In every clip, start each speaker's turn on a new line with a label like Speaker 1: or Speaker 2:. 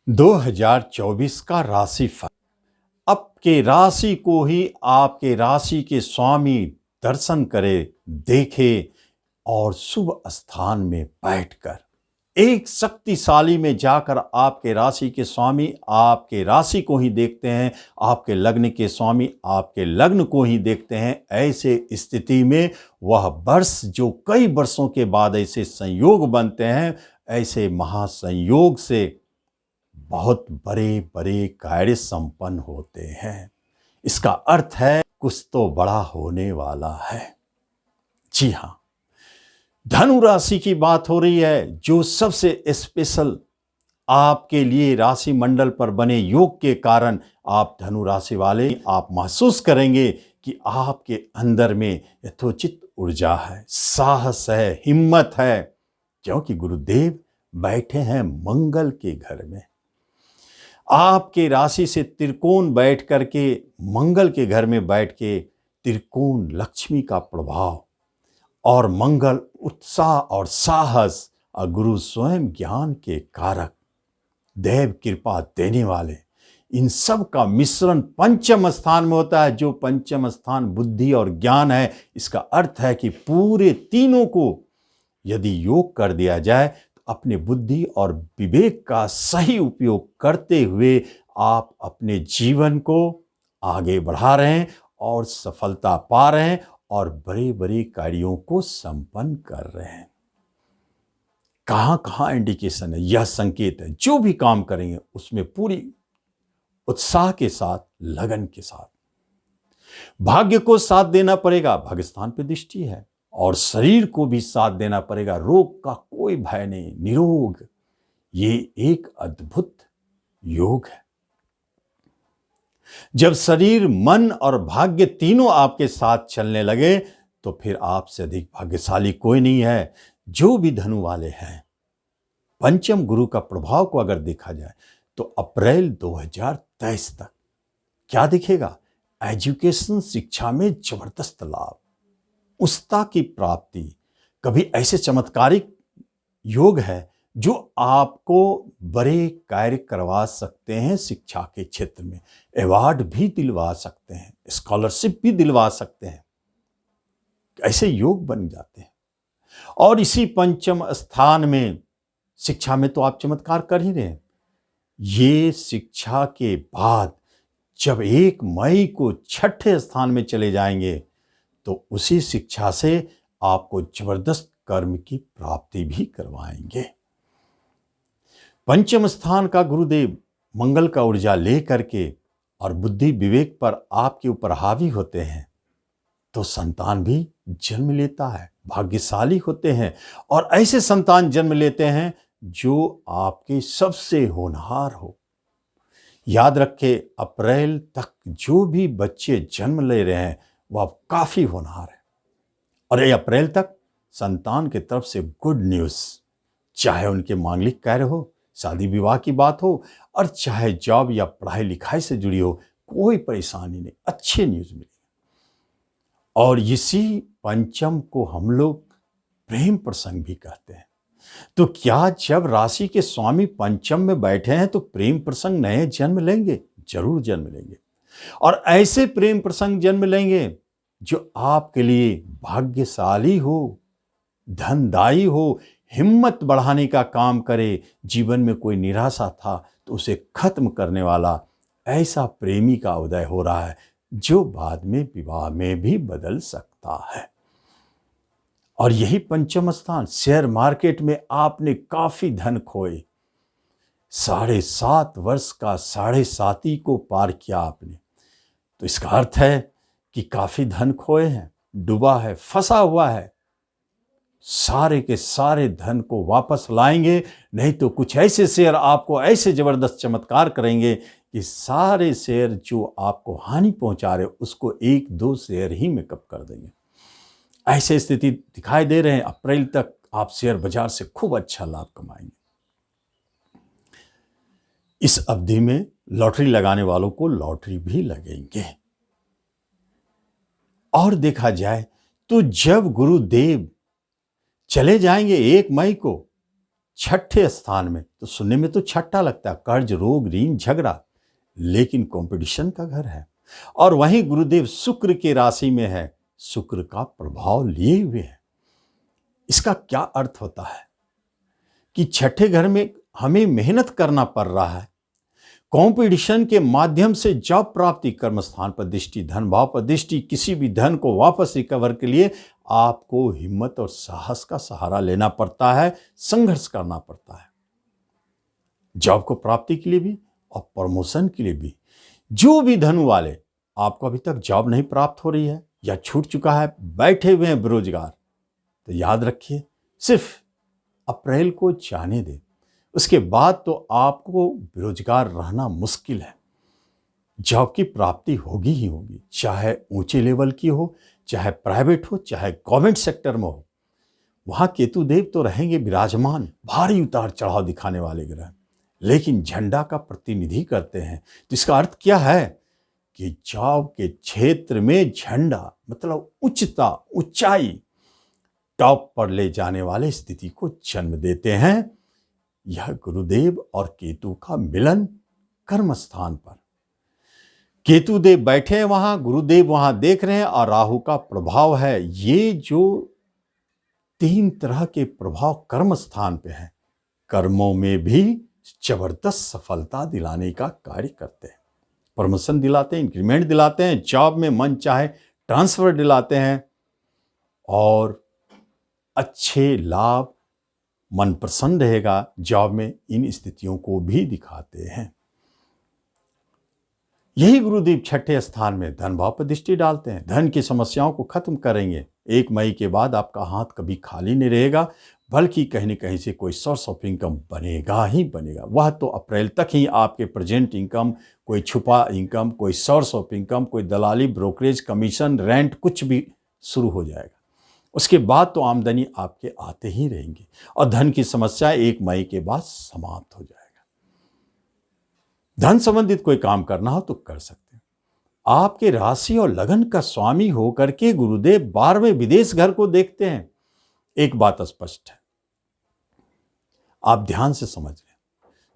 Speaker 1: 2024 का राशिफल। आपके राशि को ही आपके राशि के स्वामी दर्शन करे, देखे और शुभ स्थान में बैठकर एक शक्तिशाली में जाकर आपके राशि के स्वामी आपके राशि को ही देखते हैं, आपके लग्न के स्वामी आपके लग्न को ही देखते हैं। ऐसे स्थिति में वह वर्ष जो कई वर्षों के बाद ऐसे संयोग बनते हैं, ऐसे महासंयोग से बहुत बड़े बड़े कार्य संपन्न होते हैं। इसका अर्थ है कुछ तो बड़ा होने वाला है। जी हाँ, धनु राशि की बात हो रही है, जो सबसे स्पेशल आपके लिए राशि मंडल पर बने योग के कारण आप धनु राशि वाले आप महसूस करेंगे कि आपके अंदर में यथोचित ऊर्जा है, साहस है, हिम्मत है, क्योंकि गुरुदेव बैठे हैं मंगल के घर में। आपके राशि से त्रिकोण बैठ करके मंगल के घर में बैठ के त्रिकोण लक्ष्मी का प्रभाव और मंगल उत्साह और साहस और गुरु स्वयं ज्ञान के कारक, देव कृपा देने वाले, इन सब का मिश्रण पंचम स्थान में होता है। जो पंचम स्थान बुद्धि और ज्ञान है, इसका अर्थ है कि पूरे तीनों को यदि योग कर दिया जाए तो अपने बुद्धि और विवेक का सही उपयोग करते हुए आप अपने जीवन को आगे बढ़ा रहे हैं और सफलता पा रहे हैं और बड़े बड़े कार्यों को संपन्न कर रहे हैं। कहां कहां इंडिकेशन है, यह संकेत है। जो भी काम करेंगे उसमें पूरी उत्साह के साथ, लगन के साथ। भाग्य को साथ देना पड़ेगा, भाग्यस्थान पे दृष्टि है, और शरीर को भी साथ देना पड़ेगा। रोग का कोई भय नहीं, निरोग। ये एक अद्भुत योग है। जब शरीर, मन और भाग्य तीनों आपके साथ चलने लगे तो फिर आपसे अधिक भाग्यशाली कोई नहीं है। जो भी धनु वाले हैं, पंचम गुरु का प्रभाव को अगर देखा जाए तो अप्रैल 2023 तक क्या दिखेगा? एजुकेशन, शिक्षा में जबरदस्त लाभ, उस्ता की प्राप्ति। कभी ऐसे चमत्कारिक योग है जो आपको बड़े कार्य करवा सकते हैं। शिक्षा के क्षेत्र में अवार्ड भी दिलवा सकते हैं, स्कॉलरशिप भी दिलवा सकते हैं। ऐसे योग बन जाते हैं। और इसी पंचम स्थान में शिक्षा में तो आप चमत्कार कर ही रहे हैं। ये शिक्षा के बाद जब 1 मई को छठे स्थान में चले जाएंगे तो उसी शिक्षा से आपको जबरदस्त कर्म की प्राप्ति भी करवाएंगे। पंचम स्थान का गुरुदेव मंगल का ऊर्जा ले करके और बुद्धि विवेक पर आपके ऊपर हावी होते हैं तो संतान भी जन्म लेता है, भाग्यशाली होते हैं। और ऐसे संतान जन्म लेते हैं जो आपके सबसे होनहार हो। याद रखें, अप्रैल तक जो भी बच्चे जन्म ले रहे हैं वह अब काफी होनहार है। और ये अप्रैल तक संतान की तरफ से गुड न्यूज़, चाहे उनके मांगलिक कार्य हो, शादी विवाह की बात हो, और चाहे जॉब या पढ़ाई लिखाई से जुड़ी हो, कोई परेशानी नहीं, अच्छे न्यूज़ मिलेगी। और इसी पंचम को हम लोग प्रेम प्रसंग भी कहते हैं। तो क्या जब राशि के स्वामी पंचम में बैठे हैं तो प्रेम प्रसंग नए जन्म लेंगे? जरूर जन्म लेंगे। और ऐसे प्रेम प्रसंग जन्म लेंगे जो आपके लिए भाग्यशाली हो, धनदायी हो, हिम्मत बढ़ाने का काम करे। जीवन में कोई निराशा था तो उसे खत्म करने वाला ऐसा प्रेमी का उदय हो रहा है जो बाद में विवाह में भी बदल सकता है। और यही पंचम स्थान, शेयर मार्केट में आपने काफी धन खोए, 7.5 वर्ष का 7.5 को पार किया आपने, तो इसका अर्थ है कि काफी धन खोए हैं, डूबा है, फंसा हुआ है। सारे के सारे धन को वापस लाएंगे, नहीं तो कुछ ऐसे शेयर आपको ऐसे जबरदस्त चमत्कार करेंगे कि सारे शेयर जो आपको हानि पहुंचा रहे उसको 1-2 शेयर ही मेकअप कर देंगे। ऐसे स्थिति दिखाई दे रहे हैं। अप्रैल तक आप शेयर बाजार से खूब अच्छा लाभ कमाएंगे। इस अवधि में लॉटरी लगाने वालों को लॉटरी भी लगेंगे। और देखा जाए तो जब गुरुदेव चले जाएंगे 1 मई को, छठे स्थान में, तो सुनने में तो छठा लगता है, कर्ज, रोग, ऋण, झगड़ा, लेकिन कंपटीशन का घर है। और वहीं गुरुदेव शुक्र के राशि में है, शुक्र का प्रभाव लिए हुए है। इसका क्या अर्थ होता है कि छठे घर में हमें मेहनत करना पड़ रहा है, कंपटीशन के माध्यम से जॉब प्राप्ति, कर्म स्थान पर दृष्टि, धन भाव पर दृष्टि, किसी भी धन को वापस रिकवर के लिए आपको हिम्मत और साहस का सहारा लेना पड़ता है, संघर्ष करना पड़ता है, जॉब को प्राप्ति के लिए भी और प्रमोशन के लिए भी। जो भी धनु वाले आपको अभी तक जॉब नहीं प्राप्त हो रही है या छूट चुका है, बैठे हुए हैं बेरोजगार, तो याद रखिए सिर्फ अप्रैल को जाने दें, उसके बाद तो आपको बेरोजगार रहना मुश्किल है। जॉब की प्राप्ति होगी ही होगी, चाहे ऊंचे लेवल की हो, चाहे प्राइवेट हो, चाहे गवर्नमेंट सेक्टर में हो। वहां केतु देव तो रहेंगे विराजमान, भारी उतार चढ़ाव दिखाने वाले ग्रह, लेकिन झंडा का प्रतिनिधि करते हैं। तो इसका अर्थ क्या है कि जॉब के क्षेत्र में झंडा मतलब उच्चता, ऊंचाई, टॉप पर ले जाने वाले स्थिति को जन्म देते हैं। यह गुरुदेव और केतु का मिलन कर्म स्थान पर, केतु देव बैठे हैं वहां, गुरुदेव वहां देख रहे हैं और राहु का प्रभाव है। ये जो तीन तरह के प्रभाव कर्म स्थान पे हैं, कर्मों में भी जबरदस्त सफलता दिलाने का कार्य करते हैं। प्रमोशन दिलाते हैं, इंक्रीमेंट दिलाते हैं, जॉब में मन चाहे ट्रांसफर दिलाते हैं और अच्छे लाभ, मन प्रसन्न रहेगा जॉब में, इन स्थितियों को भी दिखाते हैं। यही गुरुदेव छठे स्थान में धन भाव पर दृष्टि डालते हैं, धन की समस्याओं को खत्म करेंगे। 1 मई के बाद आपका हाथ कभी खाली नहीं रहेगा, बल्कि कहीं न कहीं से कोई सोर्स ऑफ इनकम बनेगा ही बनेगा। वह तो अप्रैल तक ही आपके प्रेजेंट इनकम, कोई छुपा इनकम, कोई सोर्स ऑफ इनकम, कोई दलाली, ब्रोकरेज, कमीशन, रेंट, कुछ भी शुरू हो जाएगा। उसके बाद तो आमदनी आपके आते ही रहेंगी और धन की समस्या 1 मई के बाद समाप्त हो जाएगा। धन संबंधित कोई काम करना हो तो कर सकते हैं। आपके राशि और लगन का स्वामी होकर के गुरुदेव 12वें विदेश घर को देखते हैं। एक बात स्पष्ट है, आप ध्यान से समझ लें,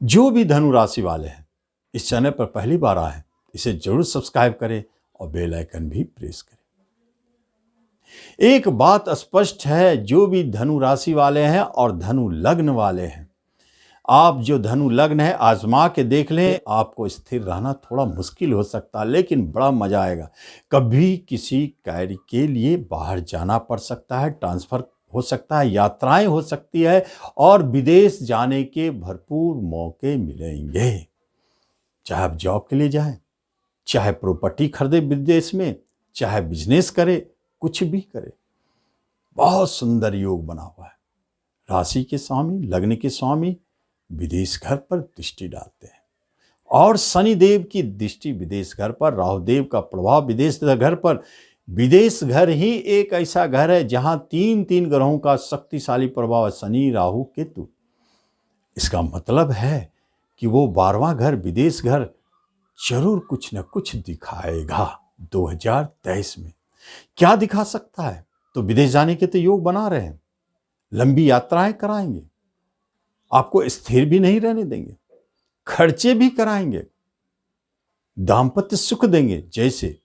Speaker 1: जो भी धनु राशि वाले हैं इस चैनल पर पहली बार आए हैं, इसे जरूर सब्सक्राइब करें और बेल आइकन भी प्रेस करें। एक बात स्पष्ट है, जो भी धनु राशि वाले हैं और धनु लग्न वाले हैं, आप जो धनु लग्न है आजमा के देख लें। आपको स्थिर रहना थोड़ा मुश्किल हो सकता है, लेकिन बड़ा मजा आएगा। कभी किसी कार्य के लिए बाहर जाना पड़ सकता है, ट्रांसफर हो सकता है, यात्राएं हो सकती है और विदेश जाने के भरपूर मौके मिलेंगे। चाहे आप जॉब के लिए जाएं, चाहे प्रॉपर्टी खरीदे विदेश में, चाहे बिजनेस करे, कुछ भी करे, बहुत सुंदर योग बना हुआ है। राशि के स्वामी, लग्न के स्वामी विदेश घर पर दृष्टि डालते हैं और शनिदेव की दृष्टि विदेश घर पर, राहुदेव का प्रभाव विदेश घर पर। विदेश घर ही एक ऐसा घर है जहां 3 ग्रहों का शक्तिशाली प्रभाव है, शनि, राहु, केतु। इसका मतलब है कि वो 12वां घर, विदेश घर, जरूर कुछ न कुछ दिखाएगा 2023 में। क्या दिखा सकता है? तो विदेश जाने के तो योग बना रहे हैं, लंबी यात्राएं कराएंगे, आपको स्थिर भी नहीं रहने देंगे, खर्चे भी कराएंगे, दाम्पत्य सुख देंगे। जैसे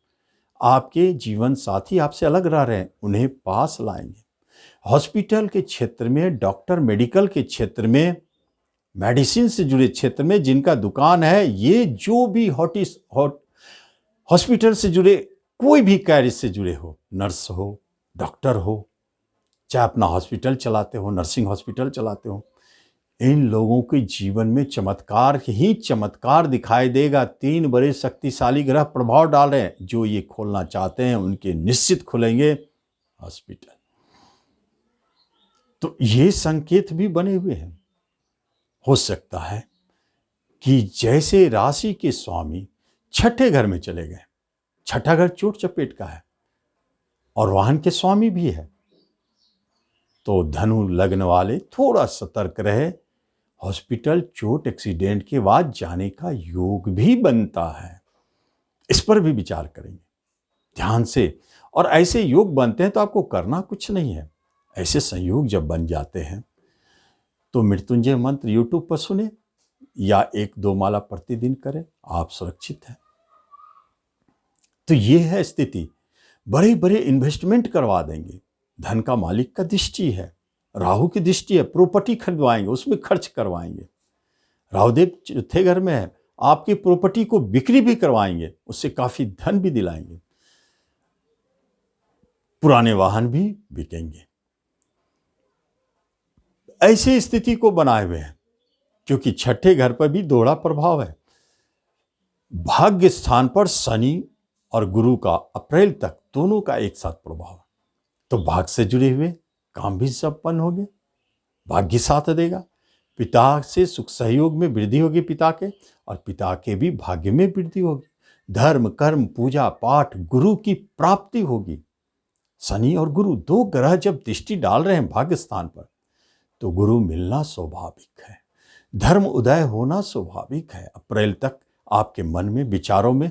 Speaker 1: आपके जीवन साथी आपसे अलग रह रहे हैं, उन्हें पास लाएंगे। हॉस्पिटल के क्षेत्र में, डॉक्टर, मेडिकल के क्षेत्र में, मेडिसिन से जुड़े क्षेत्र में जिनका दुकान है, ये जो भी हॉस्पिटल से जुड़े कोई भी कार्य से जुड़े हो, नर्स हो, डॉक्टर हो, चाहे अपना हॉस्पिटल चलाते हो, नर्सिंग हॉस्पिटल चलाते हो, इन लोगों के जीवन में चमत्कार ही चमत्कार दिखाई देगा। 3 बड़े शक्तिशाली ग्रह प्रभाव डाल रहे हैं, जो ये खोलना चाहते हैं उनके निश्चित खुलेंगे हॉस्पिटल। तो ये संकेत भी बने हुए हैं। हो सकता है कि जैसे राशि के स्वामी छठे घर में चले गए, छठा घर चोट चपेट का है और वाहन के स्वामी भी है, तो धनु लग्न वाले थोड़ा सतर्क रहे। हॉस्पिटल, चोट, एक्सीडेंट के बाद जाने का योग भी बनता है, इस पर भी विचार करेंगे ध्यान से। और ऐसे योग बनते हैं तो आपको करना कुछ नहीं है। ऐसे संयोग जब बन जाते हैं तो मृत्युंजय मंत्र यूट्यूब पर सुने या 1-2 माला प्रतिदिन करें, आप सुरक्षित हैं। तो ये है स्थिति। बड़े बड़े इन्वेस्टमेंट करवा देंगे। धन का मालिक का दृष्टि है, राहु की दृष्टि है, प्रॉपर्टी खरीदवाएंगे, उसमें खर्च करवाएंगे। राहुदेव चौथे घर में है, आपकी प्रॉपर्टी को बिक्री भी करवाएंगे, उससे काफी धन भी दिलाएंगे। पुराने वाहन भी बिकेंगे। ऐसी स्थिति को बनाए हुए हैं, क्योंकि छठे घर पर भी दोहरा प्रभाव है। भाग्य स्थान पर शनि और गुरु का अप्रैल तक दोनों का एक साथ प्रभाव है, तो भाग्य से जुड़े हुए काम भी संपन्न होंगे, भाग्य साथ देगा। पिता से सुख सहयोग में वृद्धि होगी पिता के, और पिता के भी भाग्य में वृद्धि होगी। धर्म कर्म पूजा पाठ गुरु की प्राप्ति होगी। शनि और गुरु 2 ग्रह जब दृष्टि डाल रहे हैं भाग्य स्थान पर, तो गुरु मिलना स्वाभाविक है, धर्म उदय होना स्वाभाविक है। अप्रैल तक आपके मन में विचारों में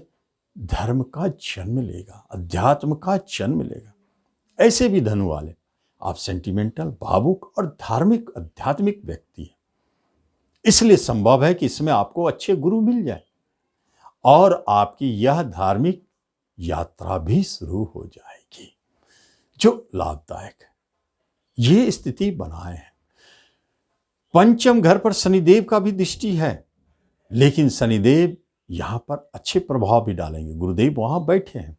Speaker 1: धर्म का जन्म लेगा, अध्यात्म का जन्म लेगा। ऐसे भी धनु वाले आप सेंटिमेंटल, भावुक और धार्मिक आध्यात्मिक व्यक्ति हैं, इसलिए संभव है कि इसमें आपको अच्छे गुरु मिल जाए और आपकी यह धार्मिक यात्रा भी शुरू हो जाएगी, जो लाभदायक है। ये स्थिति बनाए है। पंचम घर पर शनिदेव का भी दृष्टि है, लेकिन शनिदेव यहां पर अच्छे प्रभाव भी डालेंगे। गुरुदेव वहां बैठे हैं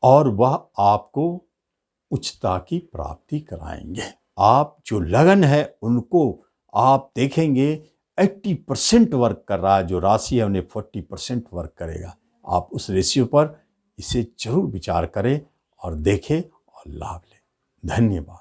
Speaker 1: और वह आपको उच्चता की प्राप्ति कराएंगे। आप जो लगन है उनको आप देखेंगे 80% वर्क कर रहा है, जो राशि है उन्हें 40% वर्क करेगा। आप उस रेशियो पर इसे जरूर विचार करें और देखें और लाभ लें। धन्यवाद।